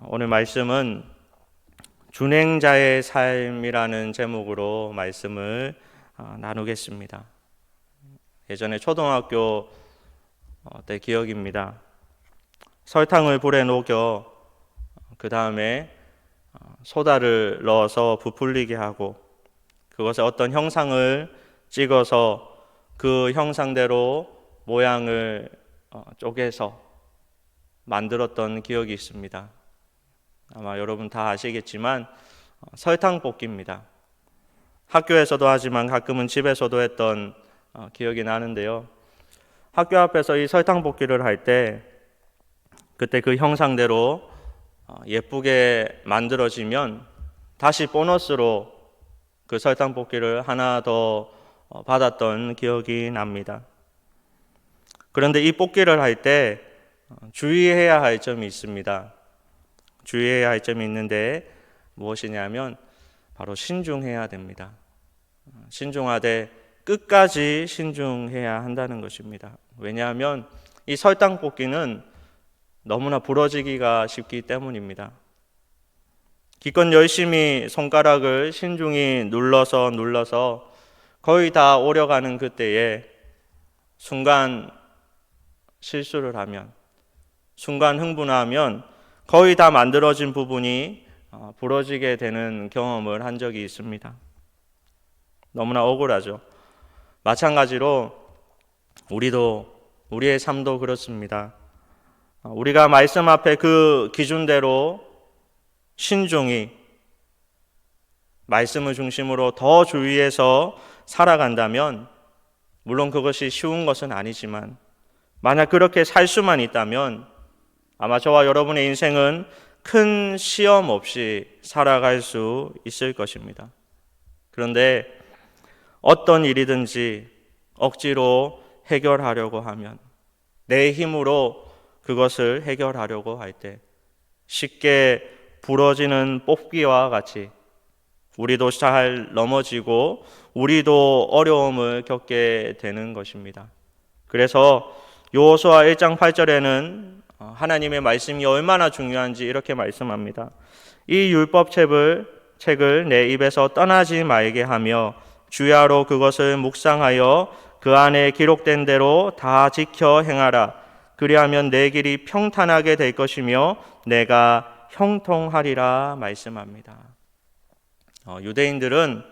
오늘 말씀은 준행자의 삶이라는 제목으로 말씀을 나누겠습니다. 예전에 초등학교 때 기억입니다. 설탕을 불에 녹여 그 다음에 소다를 넣어서 부풀리게 하고 그것에 어떤 형상을 찍어서 그 형상대로 모양을 쪼개서 만들었던 기억이 있습니다. 아마 여러분 다 아시겠지만 설탕볶이입니다. 학교에서도 하지만 가끔은 집에서도 했던 기억이 나는데요. 학교 앞에서 이 설탕볶이를 할 때 그때 그 형상대로 예쁘게 만들어지면 다시 보너스로 그 설탕볶이를 하나 더 받았던 기억이 납니다. 그런데 이 볶이를 할 때 주의해야 할 점이 있습니다. 주의해야 할 점이 있는데 무엇이냐면 바로 신중해야 됩니다. 신중하되 끝까지 신중해야 한다는 것입니다. 왜냐하면 이 설탕볶이는 너무나 부러지기가 쉽기 때문입니다. 기껏 열심히 손가락을 신중히 눌러서 거의 다 오려가는 그때에 순간 실수를 하면, 순간 흥분하면 거의 다 만들어진 부분이 부러지게 되는 경험을 한 적이 있습니다. 너무나 억울하죠. 마찬가지로 우리의 삶도 그렇습니다. 우리가 말씀 앞에 그 기준대로 신중히 말씀을 중심으로 더 주의해서 살아간다면 물론 그것이 쉬운 것은 아니지만 만약 그렇게 살 수만 있다면 아마 저와 여러분의 인생은 큰 시험 없이 살아갈 수 있을 것입니다. 그런데 어떤 일이든지 억지로 해결하려고 하면, 내 힘으로 그것을 해결하려고 할 때 쉽게 부러지는 뽑기와 같이 우리도 잘 넘어지고 우리도 어려움을 겪게 되는 것입니다. 그래서 여호수아 1장 8절에는 하나님의 말씀이 얼마나 중요한지 이렇게 말씀합니다. 이 율법책을 내 입에서 떠나지 말게 하며 주야로 그것을 묵상하여 그 안에 기록된 대로 다 지켜 행하라. 그리하면 내 길이 평탄하게 될 것이며 내가 형통하리라 말씀합니다. 유대인들은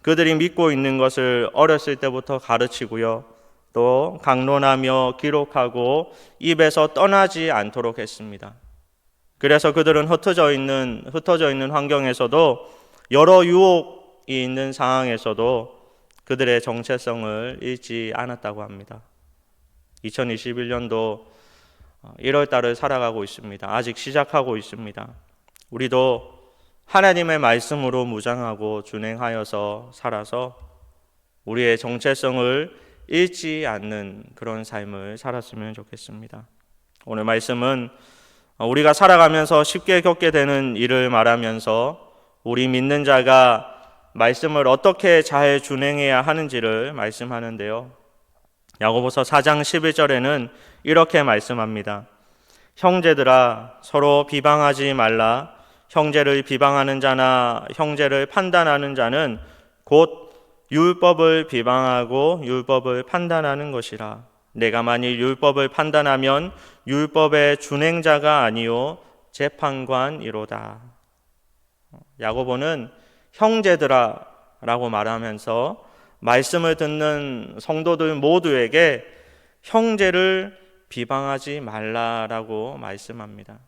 그들이 믿고 있는 것을 어렸을 때부터 가르치고요. 또 강론하며 기록하고 입에서 떠나지 않도록 했습니다. 그래서 그들은 흩어져 있는 환경에서도 여러 유혹이 있는 상황에서도 그들의 정체성을 잃지 않았다고 합니다. 2021년도 1월 달을 살아가고 있습니다. 아직 시작하고 있습니다. 우리도 하나님의 말씀으로 무장하고 준행하여서 살아서 우리의 정체성을 잃지 않는 그런 삶을 살았으면 좋겠습니다. 오늘 말씀은 우리가 살아가면서 쉽게 겪게 되는 일을 말하면서 우리 믿는 자가 말씀을 어떻게 잘 준행해야 하는지를 말씀하는데요. 야고보서 4장 11절에는 이렇게 말씀합니다. 형제들아 서로 비방하지 말라. 형제를 비방하는 자나 형제를 판단하는 자는 곧 율법을 비방하고 율법을 판단하는 것이라. 내가 만일 율법을 판단하면 율법의 준행자가 아니요 재판관이로다. 야고보는 형제들아 라고 말하면서 말씀을 듣는 성도들 모두에게 형제를 비방하지 말라라고 말씀합니다.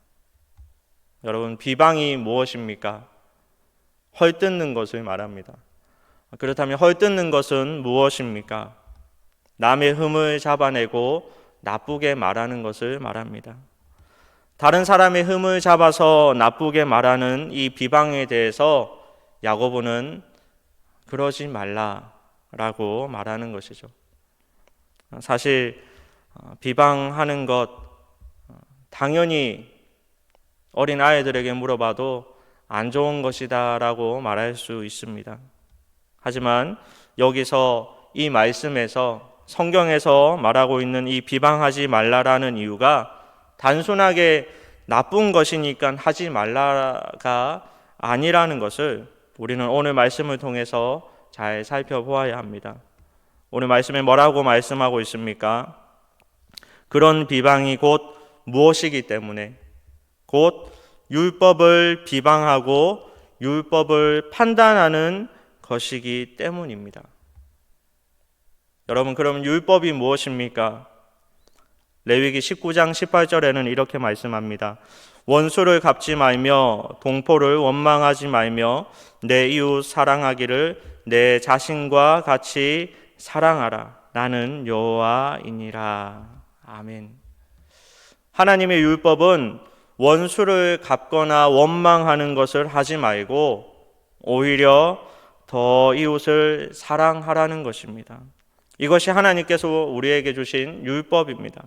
여러분, 비방이 무엇입니까? 헐뜯는 것을 말합니다. 그렇다면 헐뜯는 것은 무엇입니까? 남의 흠을 잡아내고 나쁘게 말하는 것을 말합니다. 다른 사람의 흠을 잡아서 나쁘게 말하는 이 비방에 대해서 야고보는 그러지 말라라고 말하는 것이죠. 사실 비방하는 것 당연히 어린 아이들에게 물어봐도 안 좋은 것이다라고 말할 수 있습니다. 하지만 여기서 이 말씀에서 성경에서 말하고 있는 이 비방하지 말라라는 이유가 단순하게 나쁜 것이니까 하지 말라가 아니라는 것을 우리는 오늘 말씀을 통해서 잘 살펴보아야 합니다. 오늘 말씀에 뭐라고 말씀하고 있습니까? 그런 비방이 곧 무엇이기 때문에, 곧 율법을 비방하고 율법을 판단하는 것이기 때문입니다. 여러분, 그럼 율법이 무엇입니까? 레위기 19장 18절에는 이렇게 말씀합니다. 원수를 갚지 말며 동포를 원망하지 말며 내 이웃 사랑하기를 내 자신과 같이 사랑하라. 나는 여호와이니라. 아멘. 하나님의 율법은 원수를 갚거나 원망하는 것을 하지 말고 오히려 더 이웃을 사랑하라는 것입니다. 이것이 하나님께서 우리에게 주신 율법입니다.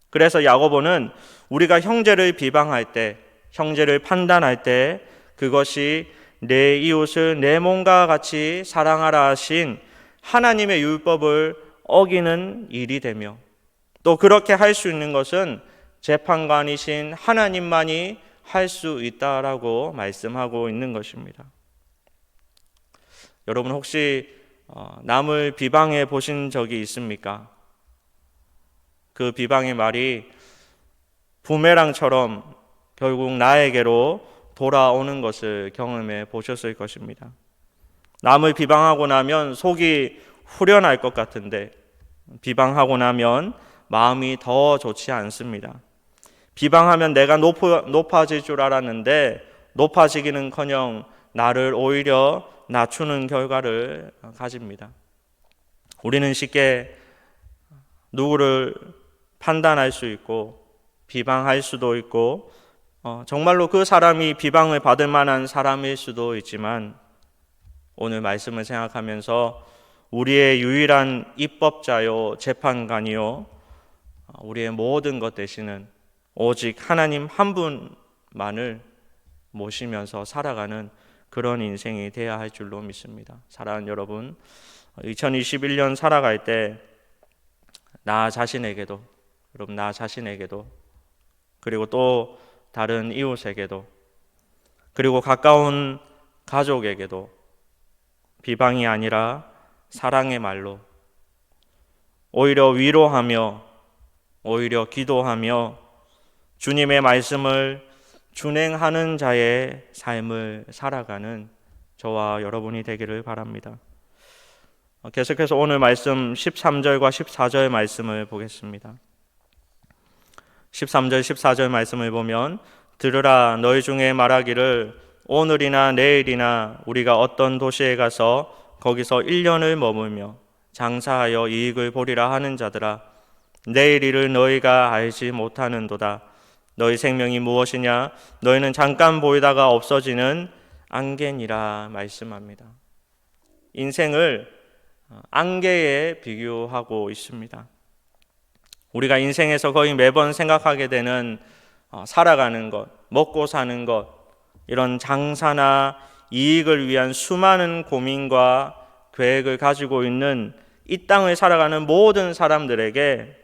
그래서 야고보는 우리가 형제를 비방할 때, 형제를 판단할 때 그것이 내 이웃을 내 몸과 같이 사랑하라 하신 하나님의 율법을 어기는 일이 되며, 또 그렇게 할 수 있는 것은 재판관이신 하나님만이 할 수 있다라고 말씀하고 있는 것입니다. 여러분, 혹시 남을 비방해 보신 적이 있습니까? 그 비방의 말이 부메랑처럼 결국 나에게로 돌아오는 것을 경험해 보셨을 것입니다. 남을 비방하고 나면 속이 후련할 것 같은데 비방하고 나면 마음이 더 좋지 않습니다. 비방하면 내가 높아질 줄 알았는데 높아지기는커녕 나를 오히려 낮추는 결과를 가집니다. 우리는 쉽게 누구를 판단할 수 있고 비방할 수도 있고 정말로 그 사람이 비방을 받을 만한 사람일 수도 있지만, 오늘 말씀을 생각하면서 우리의 유일한 입법자요 재판관이요 우리의 모든 것 되시는 오직 하나님 한 분만을 모시면서 살아가는 그런 인생이 되어야 할 줄로 믿습니다. 사랑하는 여러분, 2021년 살아갈 때 나 자신에게도, 여러분 나 자신에게도, 그리고 또 다른 이웃에게도, 그리고 가까운 가족에게도 비방이 아니라 사랑의 말로 오히려 위로하며 오히려 기도하며 주님의 말씀을 준행하는 자의 삶을 살아가는 저와 여러분이 되기를 바랍니다. 계속해서 오늘 말씀 13절과 14절 말씀을 보겠습니다. 13절 14절 말씀을 보면 들으라, 너희 중에 말하기를 오늘이나 내일이나 우리가 어떤 도시에 가서 거기서 1년을 머물며 장사하여 이익을 보리라 하는 자들아, 내일 일을 너희가 알지 못하는도다. 너희 생명이 무엇이냐? 너희는 잠깐 보이다가 없어지는 안개니라 말씀합니다. 인생을 안개에 비교하고 있습니다. 우리가 인생에서 거의 매번 생각하게 되는 살아가는 것, 먹고 사는 것, 이런 장사나 이익을 위한 수많은 고민과 계획을 가지고 있는 이 땅을 살아가는 모든 사람들에게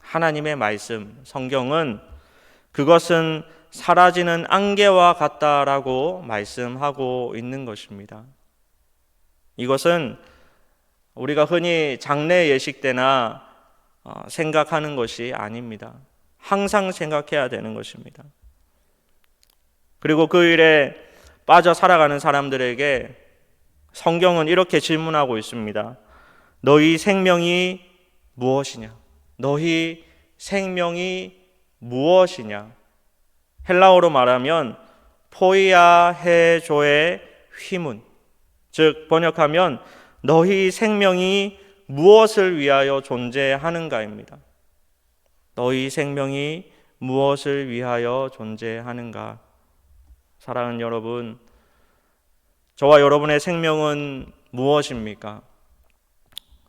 하나님의 말씀, 성경은 그것은 사라지는 안개와 같다라고 말씀하고 있는 것입니다. 이것은 우리가 흔히 장래 예식 때나 생각하는 것이 아닙니다. 항상 생각해야 되는 것입니다. 그리고 그 일에 빠져 살아가는 사람들에게 성경은 이렇게 질문하고 있습니다. 너희 생명이 무엇이냐? 너희 생명이 무엇이냐? 헬라어로 말하면 포이아 헤조의 휘문, 즉 번역하면 너희 생명이 무엇을 위하여 존재하는가입니다. 너희 생명이 무엇을 위하여 존재하는가? 사랑하는 여러분, 저와 여러분의 생명은 무엇입니까?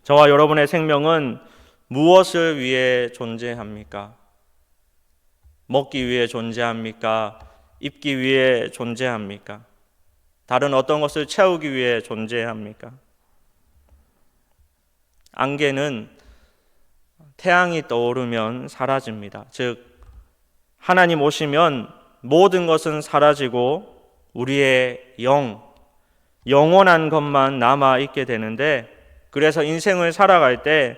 저와 여러분의 생명은 무엇을 위해 존재합니까? 먹기 위해 존재합니까? 입기 위해 존재합니까? 다른 어떤 것을 채우기 위해 존재합니까? 안개는 태양이 떠오르면 사라집니다. 즉 하나님 오시면 모든 것은 사라지고 우리의 영원한 것만 남아 있게 되는데, 그래서 인생을 살아갈 때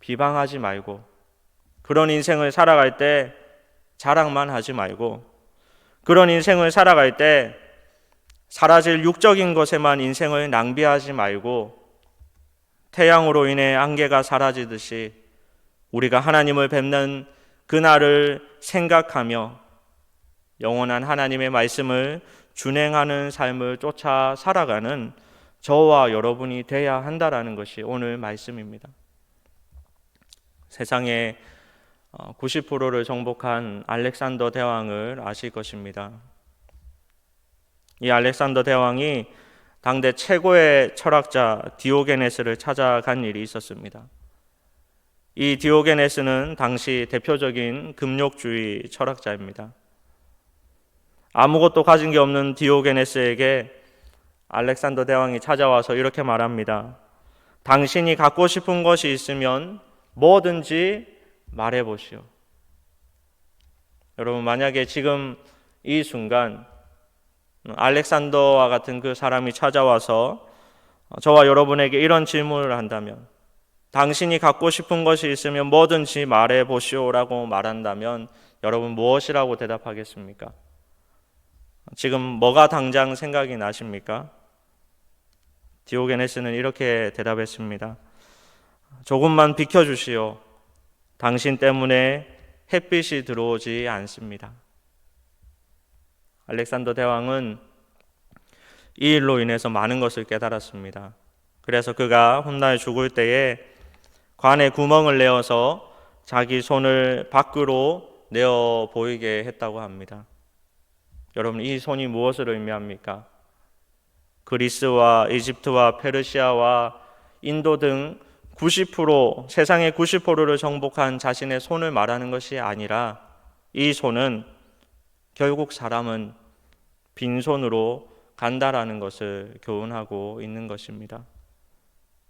비방하지 말고, 그런 인생을 살아갈 때 자랑만 하지 말고, 그런 인생을 살아갈 때 사라질 육적인 것에만 인생을 낭비하지 말고, 태양으로 인해 안개가 사라지듯이 우리가 하나님을 뵙는 그날을 생각하며 영원한 하나님의 말씀을 준행하는 삶을 쫓아 살아가는 저와 여러분이 되어야 한다라는 것이 오늘 말씀입니다. 세상의 90%를 정복한 알렉산더 대왕을 아실 것입니다. 이 알렉산더 대왕이 당대 최고의 철학자 디오게네스를 찾아간 일이 있었습니다. 이 디오게네스는 당시 대표적인 금욕주의 철학자입니다. 아무것도 가진 게 없는 디오게네스에게 알렉산더 대왕이 찾아와서 이렇게 말합니다. 당신이 갖고 싶은 것이 있으면 뭐든지 말해보시오. 여러분, 만약에 지금 이 순간 알렉산더와 같은 그 사람이 찾아와서 저와 여러분에게 이런 질문을 한다면, 당신이 갖고 싶은 것이 있으면 뭐든지 말해보시오라고 말한다면 여러분 무엇이라고 대답하겠습니까? 지금 뭐가 당장 생각이 나십니까? 디오게네스는 이렇게 대답했습니다. 조금만 비켜주시오. 당신 때문에 햇빛이 들어오지 않습니다. 알렉산더 대왕은 이 일로 인해서 많은 것을 깨달았습니다. 그래서 그가 훗날 죽을 때에 관에 구멍을 내어서 자기 손을 밖으로 내어 보이게 했다고 합니다. 여러분, 이 손이 무엇을 의미합니까? 그리스와 이집트와 페르시아와 인도 등 90%, 세상의 90%를 정복한 자신의 손을 말하는 것이 아니라, 이 손은 결국 사람은 빈손으로 간다라는 것을 교훈하고 있는 것입니다.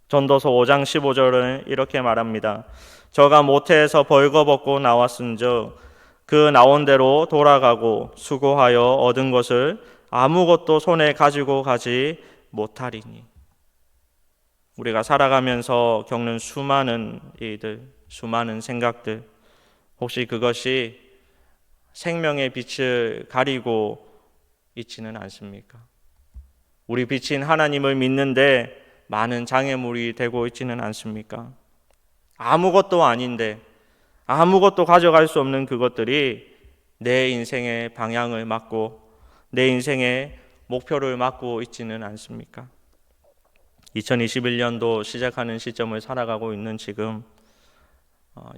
전도서 5장 15절은 이렇게 말합니다. 저가 모태에서 벌거벗고 나왔은즉 그 나온 대로 돌아가고 수고하여 얻은 것을 아무것도 손에 가지고 가지 못하리니. 우리가 살아가면서 겪는 수많은 일들, 수많은 생각들, 혹시 그것이 생명의 빛을 가리고 있지는 않습니까? 우리 빛인 하나님을 믿는데 많은 장애물이 되고 있지는 않습니까? 아무것도 아닌데, 아무것도 가져갈 수 없는 그것들이 내 인생의 방향을 막고 내 인생의 목표를 막고 있지는 않습니까? 2021년도 시작하는 시점을 살아가고 있는 지금,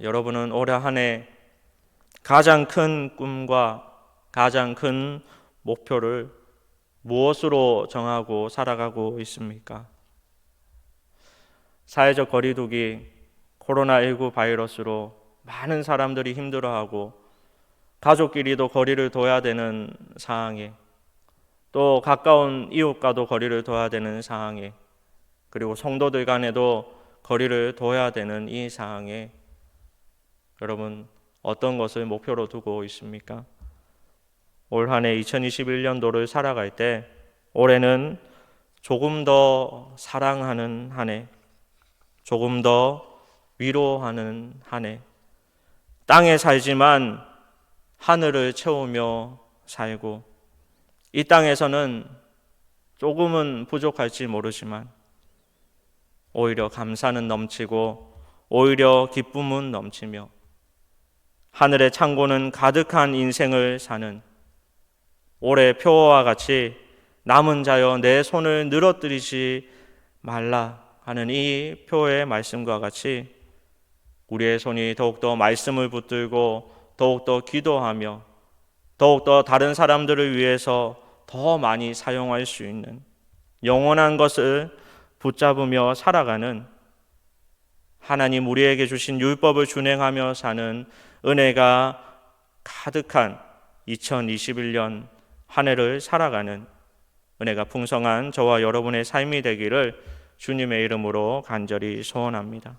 여러분은 올해 한 해 가장 큰 꿈과 가장 큰 목표를 무엇으로 정하고 살아가고 있습니까? 사회적 거리두기, 코로나19 바이러스로 많은 사람들이 힘들어하고 가족끼리도 거리를 둬야 되는 상황에, 또 가까운 이웃과도 거리를 둬야 되는 상황에, 그리고 성도들 간에도 거리를 둬야 되는 이 상황에 여러분 어떤 것을 목표로 두고 있습니까? 올 한 해 2021년도를 살아갈 때 올해는 조금 더 사랑하는 한 해, 조금 더 위로하는 한 해, 땅에 살지만 하늘을 채우며 살고, 이 땅에서는 조금은 부족할지 모르지만 오히려 감사는 넘치고 오히려 기쁨은 넘치며 하늘의 창고는 가득한 인생을 사는, 올해 표어와 같이 남은 자여 내 손을 늘어뜨리지 말라 하는 이 표의 말씀과 같이 우리의 손이 더욱더 말씀을 붙들고 더욱더 기도하며 더욱더 다른 사람들을 위해서 더 많이 사용할 수 있는 영원한 것을 붙잡으며 살아가는, 하나님 우리에게 주신 율법을 준행하며 사는 은혜가 가득한 2021년 한 해를 살아가는 은혜가 풍성한 저와 여러분의 삶이 되기를 주님의 이름으로 간절히 소원합니다.